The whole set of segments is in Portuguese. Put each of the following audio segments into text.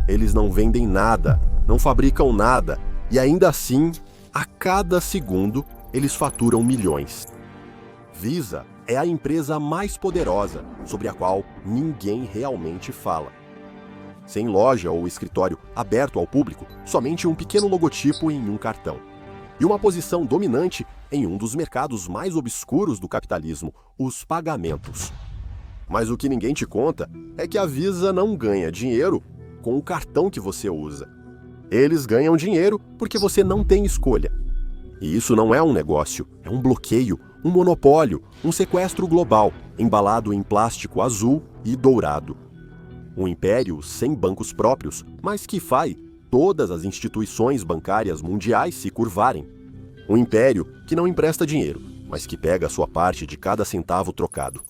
Eles não vendem nada, não fabricam nada, e ainda assim, a cada segundo, eles faturam milhões. Visa é a empresa mais poderosa, sobre a qual ninguém realmente fala. Sem loja ou escritório aberto ao público, somente um pequeno logotipo em um cartão. E uma posição dominante em um dos mercados mais obscuros do capitalismo, os pagamentos. Mas o que ninguém te conta é que a Visa não ganha dinheiro com o cartão que você usa. Eles ganham dinheiro porque você não tem escolha. E isso não é um negócio, é um bloqueio, um monopólio, um sequestro global, embalado em plástico azul e dourado. Um império sem bancos próprios, mas que faz todas as instituições bancárias mundiais se curvarem. Um império que não empresta dinheiro, mas que pega a sua parte de cada centavo trocado.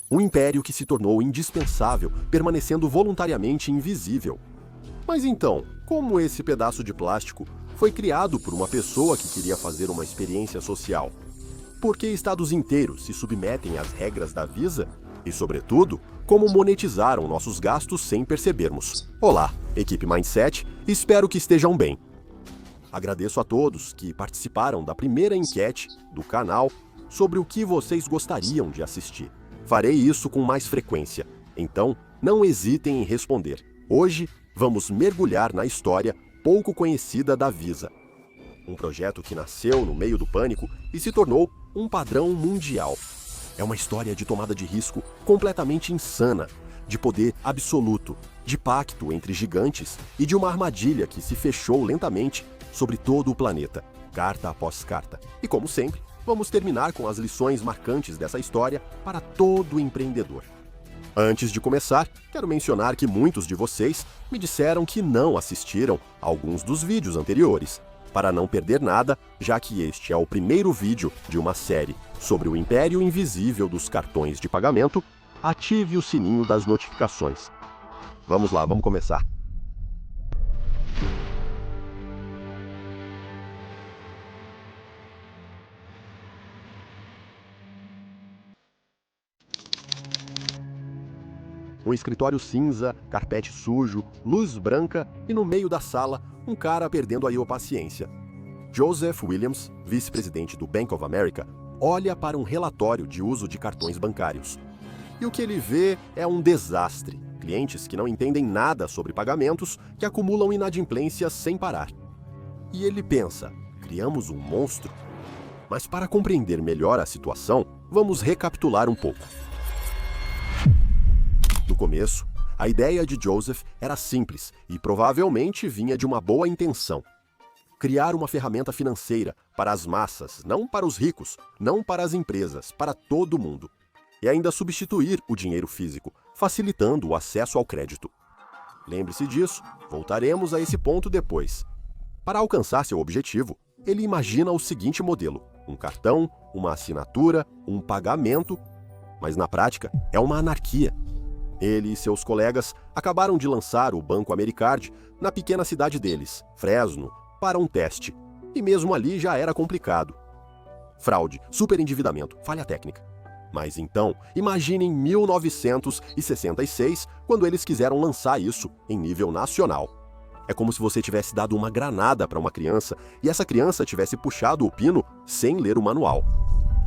Um império que se tornou indispensável, permanecendo voluntariamente invisível. Mas então, como esse pedaço de plástico foi criado por uma pessoa que queria fazer uma experiência social? Por que estados inteiros se submetem às regras da Visa? E, sobretudo, como monetizaram nossos gastos sem percebermos? Olá, equipe Mindset, espero que estejam bem. Agradeço a todos que participaram da primeira enquete do canal sobre o que vocês gostariam de assistir. Farei isso com mais frequência, então não hesitem em responder. Hoje, vamos mergulhar na história pouco conhecida da Visa. Um projeto que nasceu no meio do pânico e se tornou um padrão mundial. É uma história de tomada de risco completamente insana, de poder absoluto, de pacto entre gigantes e de uma armadilha que se fechou lentamente sobre todo o planeta, carta após carta. E como sempre, vamos terminar com as lições marcantes dessa história para todo empreendedor. Antes de começar, quero mencionar que muitos de vocês me disseram que não assistiram a alguns dos vídeos anteriores. Para não perder nada, já que este é o primeiro vídeo de uma série sobre o império invisível dos cartões de pagamento, ative o sininho das notificações. Vamos lá, vamos começar. Um escritório cinza, carpete sujo, luz branca e no meio da sala, um cara perdendo aí a paciência. Joseph Williams, vice-presidente do Bank of America, olha para um relatório de uso de cartões bancários. E o que ele vê é um desastre. Clientes que não entendem nada sobre pagamentos, que acumulam inadimplências sem parar. E ele pensa, criamos um monstro? Mas para compreender melhor a situação, vamos recapitular um pouco. No começo, a ideia de Joseph era simples e provavelmente vinha de uma boa intenção. Criar uma ferramenta financeira para as massas, não para os ricos, não para as empresas, para todo mundo. E ainda substituir o dinheiro físico, facilitando o acesso ao crédito. Lembre-se disso, voltaremos a esse ponto depois. Para alcançar seu objetivo, ele imagina o seguinte modelo: um cartão, uma assinatura, um pagamento, mas na prática é uma anarquia. Ele e seus colegas acabaram de lançar o Banco Americard na pequena cidade deles, Fresno, para um teste. E mesmo ali já era complicado. Fraude, superendividamento, falha técnica. Mas então, imagine em 1966, quando eles quiseram lançar isso em nível nacional. É como se você tivesse dado uma granada para uma criança e essa criança tivesse puxado o pino sem ler o manual.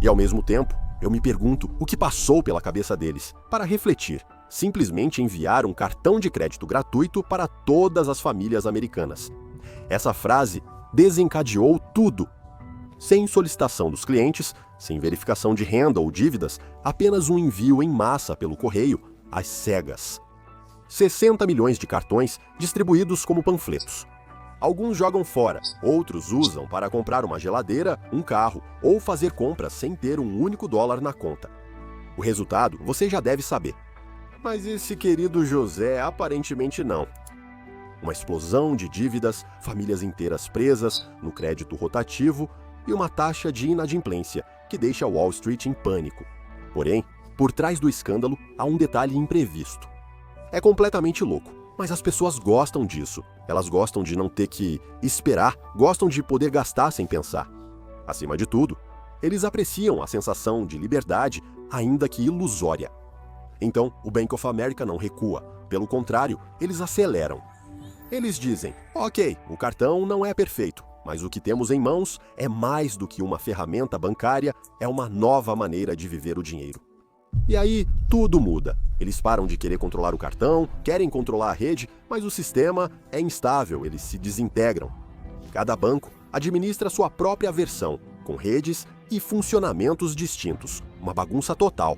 E ao mesmo tempo, eu me pergunto o que passou pela cabeça deles. Para refletir, simplesmente enviar um cartão de crédito gratuito para todas as famílias americanas. Essa frase desencadeou tudo. Sem solicitação dos clientes, sem verificação de renda ou dívidas, apenas um envio em massa pelo correio, às cegas. 60 milhões de cartões distribuídos como panfletos. Alguns jogam fora, outros usam para comprar uma geladeira, um carro ou fazer compras sem ter um único dólar na conta. O resultado você já deve saber. Mas esse querido José aparentemente não. Uma explosão de dívidas, famílias inteiras presas no crédito rotativo e uma taxa de inadimplência que deixa Wall Street em pânico. Porém, por trás do escândalo há um detalhe imprevisto. É completamente louco, mas as pessoas gostam disso. Elas gostam de não ter que esperar, gostam de poder gastar sem pensar. Acima de tudo, eles apreciam a sensação de liberdade, ainda que ilusória. Então, o Bank of America não recua. Pelo contrário, eles aceleram. Eles dizem: ok, o cartão não é perfeito, mas o que temos em mãos é mais do que uma ferramenta bancária, é uma nova maneira de viver o dinheiro. E aí, tudo muda. Eles param de querer controlar o cartão, querem controlar a rede, mas o sistema é instável, eles se desintegram. Cada banco administra sua própria versão, com redes e funcionamentos distintos, uma bagunça total.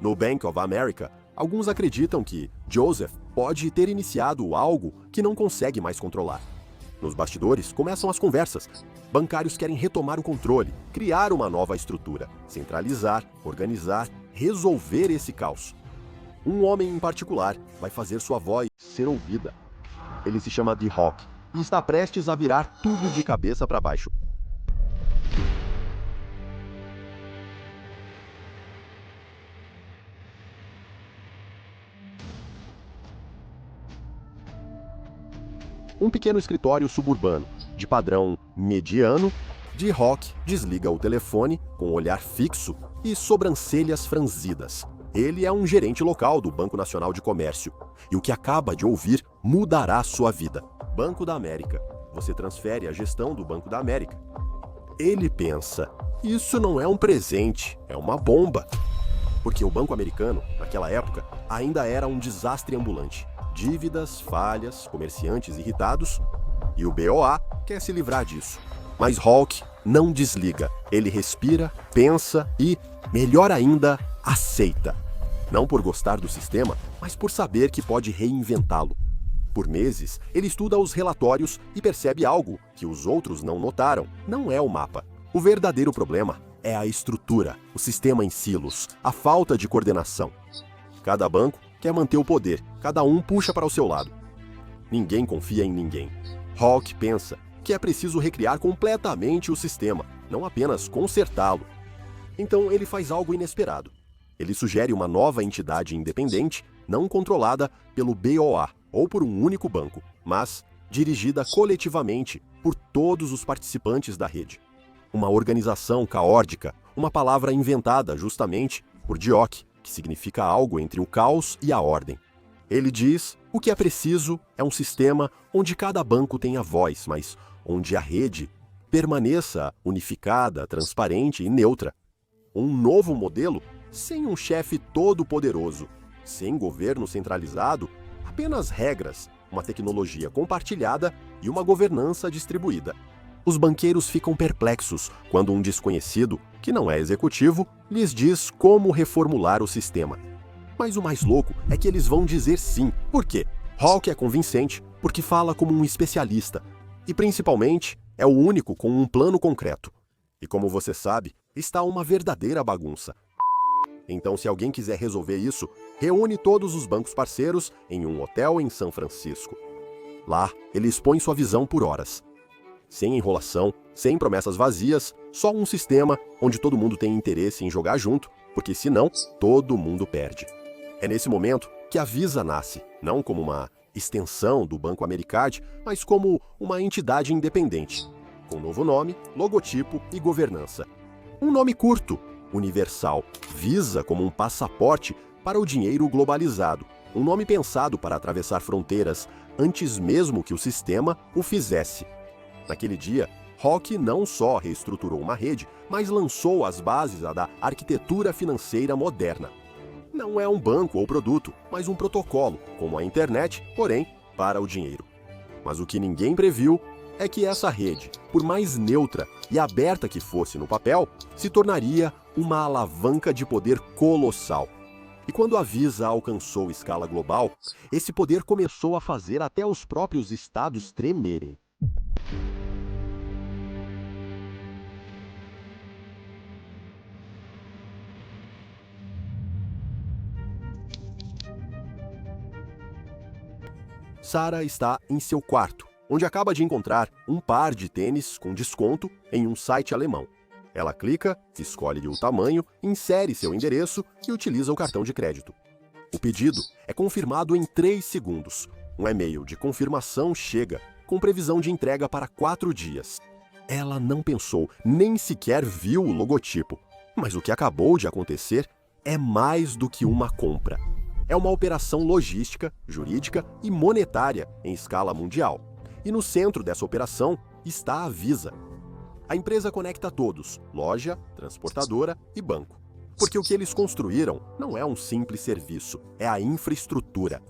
No Bank of America, alguns acreditam que Joseph pode ter iniciado algo que não consegue mais controlar. Nos bastidores, começam as conversas. Bancários querem retomar o controle, criar uma nova estrutura, centralizar, organizar, resolver esse caos. Um homem em particular vai fazer sua voz ser ouvida. Ele se chama The Hawk e está prestes a virar tudo de cabeça para baixo. Um pequeno escritório suburbano, de padrão mediano, The Hawk desliga o telefone com um olhar fixo e sobrancelhas franzidas. Ele é um gerente local do Banco Nacional de Comércio, e o que acaba de ouvir mudará sua vida. Banco da América. Você transfere a gestão do Banco da América. Ele pensa: isso não é um presente, é uma bomba. Porque o Banco Americano, naquela época, ainda era um desastre ambulante. Dívidas, falhas, comerciantes irritados, e o BOA quer se livrar disso. Mas Hawk não desliga. Ele respira, pensa e, melhor ainda, aceita. Não por gostar do sistema, mas por saber que pode reinventá-lo. Por meses, ele estuda os relatórios e percebe algo que os outros não notaram. Não é o mapa. O verdadeiro problema é a estrutura, o sistema em silos, a falta de coordenação. Cada banco quer manter o poder, cada um puxa para o seu lado. Ninguém confia em ninguém. Hawk pensa que é preciso recriar completamente o sistema, não apenas consertá-lo. Então ele faz algo inesperado. Ele sugere uma nova entidade independente, não controlada pelo BOA ou por um único banco, mas dirigida coletivamente por todos os participantes da rede. Uma organização caótica, uma palavra inventada justamente por Dioc, que significa algo entre o caos e a ordem. Ele diz: o que é preciso é um sistema onde cada banco tenha voz, mas onde a rede permaneça unificada, transparente e neutra. Um novo modelo sem um chefe todo-poderoso, sem governo centralizado, apenas regras, uma tecnologia compartilhada e uma governança distribuída. Os banqueiros ficam perplexos quando um desconhecido, que não é executivo, lhes diz como reformular o sistema. Mas o mais louco é que eles vão dizer sim. Por quê? Hawk é convincente porque fala como um especialista e, principalmente, é o único com um plano concreto. E como você sabe, está uma verdadeira bagunça. Então, se alguém quiser resolver isso, reúne todos os bancos parceiros em um hotel em São Francisco. Lá, ele expõe sua visão por horas. Sem enrolação, sem promessas vazias, só um sistema onde todo mundo tem interesse em jogar junto, porque senão, todo mundo perde. É nesse momento que a Visa nasce, não como uma extensão do Banco Americard, mas como uma entidade independente, com novo nome, logotipo e governança. Um nome curto, universal, Visa como um passaporte para o dinheiro globalizado, um nome pensado para atravessar fronteiras antes mesmo que o sistema o fizesse. Naquele dia, Hawk não só reestruturou uma rede, mas lançou as bases da arquitetura financeira moderna. Não é um banco ou produto, mas um protocolo, como a internet, porém, para o dinheiro. Mas o que ninguém previu é que essa rede, por mais neutra e aberta que fosse no papel, se tornaria uma alavanca de poder colossal. E quando a Visa alcançou escala global, esse poder começou a fazer até os próprios estados tremerem. Sarah está em seu quarto, onde acaba de encontrar um par de tênis com desconto em um site alemão. Ela clica, escolhe o tamanho, insere seu endereço e utiliza o cartão de crédito. O pedido é confirmado em 3 segundos. Um e-mail de confirmação chega, com previsão de entrega para 4 dias. Ela não pensou, nem sequer viu o logotipo. Mas o que acabou de acontecer é mais do que uma compra. É uma operação logística, jurídica e monetária em escala mundial. E no centro dessa operação está a Visa. A empresa conecta todos, loja, transportadora e banco. Porque o que eles construíram não é um simples serviço, é a infraestrutura.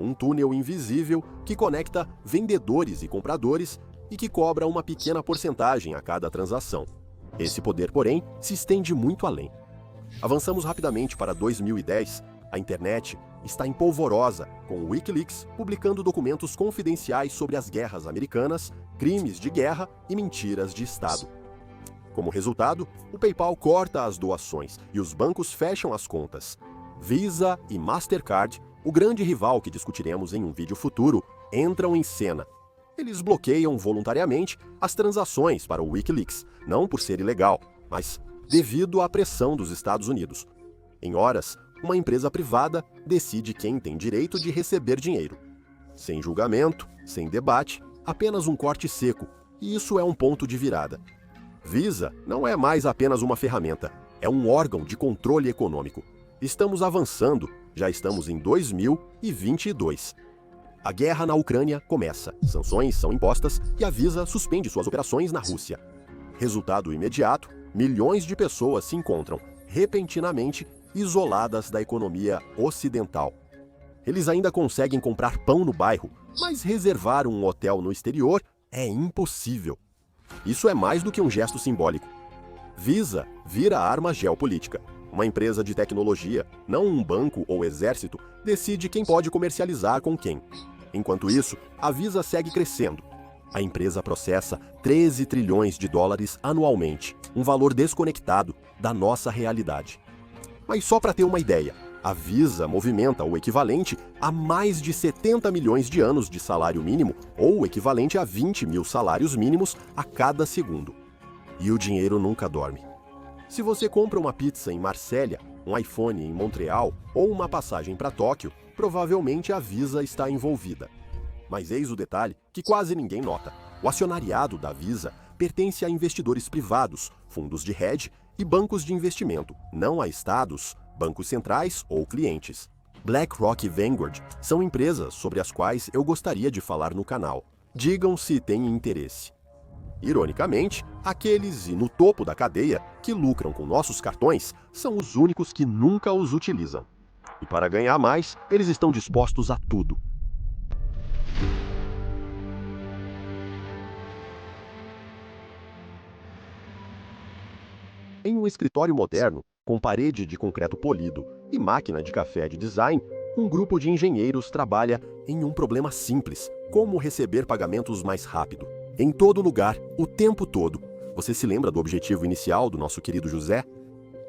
Um túnel invisível que conecta vendedores e compradores e que cobra uma pequena porcentagem a cada transação. Esse poder, porém, se estende muito além. Avançamos rapidamente para 2010. A internet está em polvorosa, com o Wikileaks publicando documentos confidenciais sobre as guerras americanas, crimes de guerra e mentiras de Estado. Como resultado, o PayPal corta as doações e os bancos fecham as contas. Visa e Mastercard, o grande rival que discutiremos em um vídeo futuro, entram em cena. Eles bloqueiam voluntariamente as transações para o Wikileaks, não por ser ilegal, mas devido à pressão dos Estados Unidos. Em horas, uma empresa privada decide quem tem direito de receber dinheiro. Sem julgamento, sem debate, apenas um corte seco, e isso é um ponto de virada. Visa não é mais apenas uma ferramenta, é um órgão de controle econômico. Estamos avançando, já estamos em 2022. A guerra na Ucrânia começa, sanções são impostas e a Visa suspende suas operações na Rússia. Resultado imediato, milhões de pessoas se encontram, repentinamente, isoladas da economia ocidental. Eles ainda conseguem comprar pão no bairro, mas reservar um hotel no exterior é impossível. Isso é mais do que um gesto simbólico. Visa vira arma geopolítica. Uma empresa de tecnologia, não um banco ou exército, decide quem pode comercializar com quem. Enquanto isso, a Visa segue crescendo. A empresa processa 13 trilhões de dólares anualmente, um valor desconectado da nossa realidade. Mas só para ter uma ideia, a Visa movimenta o equivalente a mais de 70 milhões de anos de salário mínimo, ou o equivalente a 20 mil salários mínimos a cada segundo. E o dinheiro nunca dorme. Se você compra uma pizza em Marsella, um iPhone em Montreal ou uma passagem para Tóquio, provavelmente a Visa está envolvida. Mas eis o detalhe que quase ninguém nota. O acionariado da Visa pertence a investidores privados, fundos de hedge e bancos de investimento, não a estados, bancos centrais ou clientes. BlackRock e Vanguard são empresas sobre as quais eu gostaria de falar no canal. Digam se têm interesse. Ironicamente, aqueles no topo da cadeia que lucram com nossos cartões são os únicos que nunca os utilizam. E para ganhar mais, eles estão dispostos a tudo. Em um escritório moderno, com parede de concreto polido e máquina de café de design, um grupo de engenheiros trabalha em um problema simples: como receber pagamentos mais rápido. Em todo lugar, o tempo todo. Você se lembra do objetivo inicial do nosso querido José?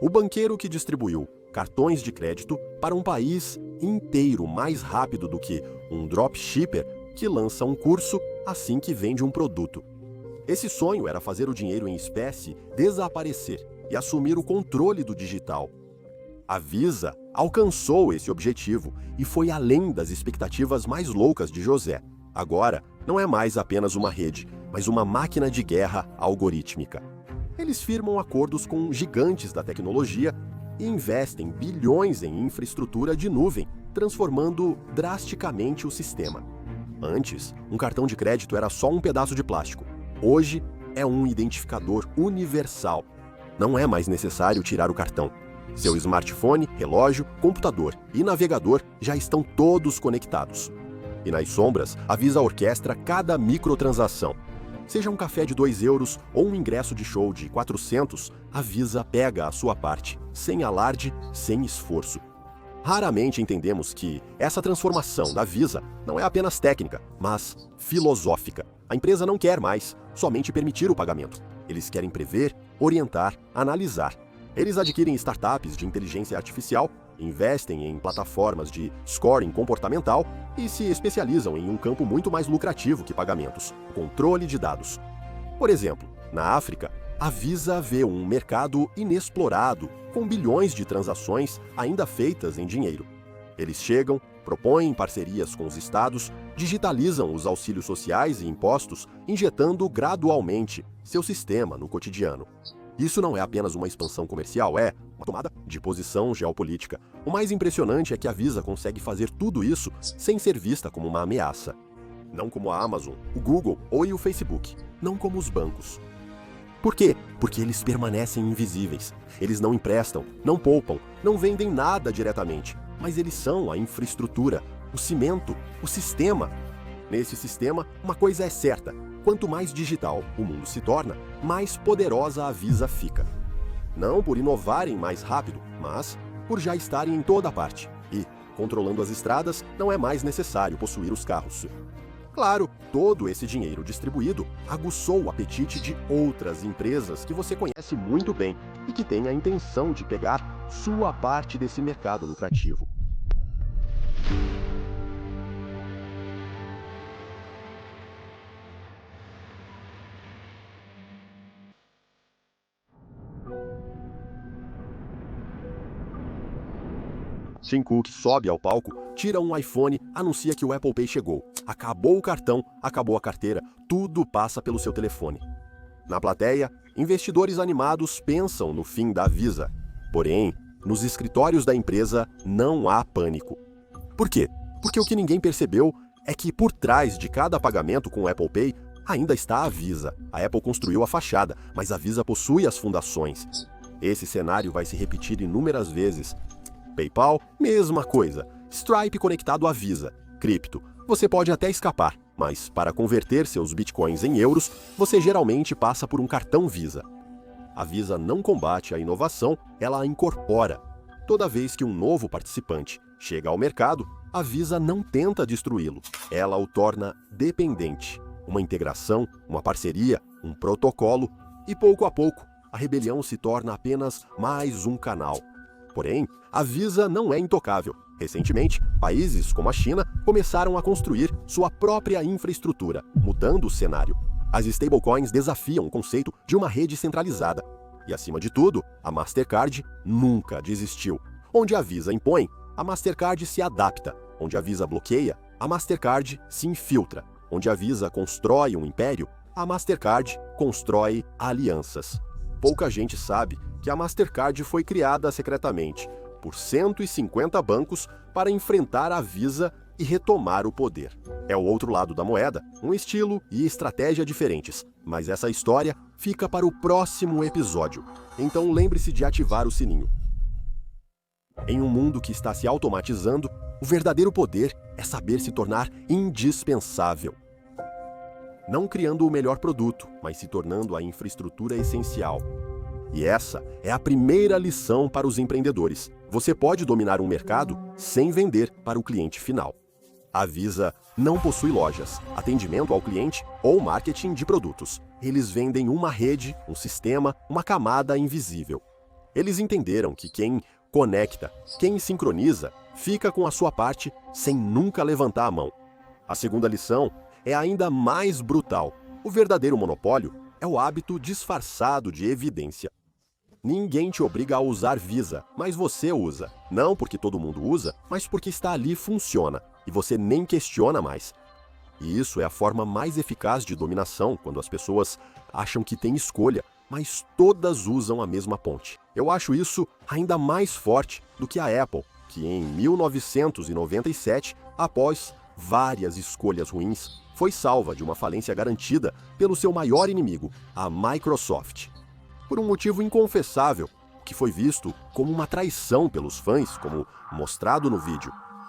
O banqueiro que distribuiu cartões de crédito para um país inteiro mais rápido do que um dropshipper que lança um curso assim que vende um produto. Esse sonho era fazer o dinheiro em espécie desaparecer e assumir o controle do digital. A Visa alcançou esse objetivo e foi além das expectativas mais loucas de José. Agora, não é mais apenas uma rede, mas uma máquina de guerra algorítmica. Eles firmam acordos com gigantes da tecnologia e investem bilhões em infraestrutura de nuvem, transformando drasticamente o sistema. Antes, um cartão de crédito era só um pedaço de plástico. Hoje, é um identificador universal. Não é mais necessário tirar o cartão. Seu smartphone, relógio, computador e navegador já estão todos conectados. E nas sombras, a Visa orquestra cada microtransação. Seja um café de 2 euros ou um ingresso de show de 400, a Visa pega a sua parte, sem alarde, sem esforço. Raramente entendemos que essa transformação da Visa não é apenas técnica, mas filosófica. A empresa não quer mais somente permitir o pagamento. Eles querem prever, orientar, analisar. Eles adquirem startups de inteligência artificial, investem em plataformas de scoring comportamental e se especializam em um campo muito mais lucrativo que pagamentos: o controle de dados. Por exemplo, na África, a Visa vê um mercado inexplorado, com bilhões de transações ainda feitas em dinheiro. Eles chegam, propõem parcerias com os estados, digitalizam os auxílios sociais e impostos, injetando gradualmente seu sistema no cotidiano. Isso não é apenas uma expansão comercial, é uma tomada de posição geopolítica. O mais impressionante é que a Visa consegue fazer tudo isso sem ser vista como uma ameaça. Não como a Amazon, o Google ou o Facebook. Não como os bancos. Por quê? Porque eles permanecem invisíveis. Eles não emprestam, não poupam, não vendem nada diretamente. Mas eles são a infraestrutura, o cimento, o sistema. Nesse sistema, uma coisa é certa. Quanto mais digital o mundo se torna, mais poderosa a Visa fica. Não por inovarem mais rápido, mas por já estarem em toda parte. E, controlando as estradas, não é mais necessário possuir os carros. Claro, todo esse dinheiro distribuído aguçou o apetite de outras empresas que você conhece muito bem e que têm a intenção de pegar sua parte desse mercado lucrativo. Tim Cook sobe ao palco, tira um iPhone, anuncia que o Apple Pay chegou. Acabou o cartão, acabou a carteira, tudo passa pelo seu telefone. Na plateia, investidores animados pensam no fim da Visa. Porém, nos escritórios da empresa não há pânico. Por quê? Porque o que ninguém percebeu é que por trás de cada pagamento com o Apple Pay ainda está a Visa. A Apple construiu a fachada, mas a Visa possui as fundações. Esse cenário vai se repetir inúmeras vezes. PayPal, mesma coisa. Stripe conectado à Visa. Cripto. Você pode até escapar, mas para converter seus bitcoins em euros, você geralmente passa por um cartão Visa. A Visa não combate a inovação, ela a incorpora. Toda vez que um novo participante chega ao mercado, a Visa não tenta destruí-lo. Ela o torna dependente. Uma integração, uma parceria, um protocolo. E pouco a pouco, a rebelião se torna apenas mais um canal. Porém, a Visa não é intocável. Recentemente, países como a China começaram a construir sua própria infraestrutura, mudando o cenário. As stablecoins desafiam o conceito de uma rede centralizada. E, acima de tudo, a Mastercard nunca desistiu. Onde a Visa impõe, a Mastercard se adapta. Onde a Visa bloqueia, a Mastercard se infiltra. Onde a Visa constrói um império, a Mastercard constrói alianças. Pouca gente sabe que a Mastercard foi criada secretamente por 150 bancos para enfrentar a Visa e retomar o poder. É o outro lado da moeda, um estilo e estratégia diferentes, mas essa história fica para o próximo episódio. Então lembre-se de ativar o sininho. Em um mundo que está se automatizando, o verdadeiro poder é saber se tornar indispensável. Não criando o melhor produto, mas se tornando a infraestrutura essencial. E essa é a primeira lição para os empreendedores. Você pode dominar um mercado sem vender para o cliente final. A Visa não possui lojas, atendimento ao cliente ou marketing de produtos. Eles vendem uma rede, um sistema, uma camada invisível. Eles entenderam que quem conecta, quem sincroniza, fica com a sua parte sem nunca levantar a mão. A segunda lição é ainda mais brutal. O verdadeiro monopólio é o hábito disfarçado de evidência. Ninguém te obriga a usar Visa, mas você usa. Não porque todo mundo usa, mas porque está ali e funciona, e você nem questiona mais. E isso é a forma mais eficaz de dominação, quando as pessoas acham que têm escolha, mas todas usam a mesma ponte. Eu acho isso ainda mais forte do que a Apple, que em 1997, após várias escolhas ruins, foi salva de uma falência garantida pelo seu maior inimigo, a Microsoft. Por um motivo inconfessável, que foi visto como uma traição pelos fãs, como mostrado no vídeo.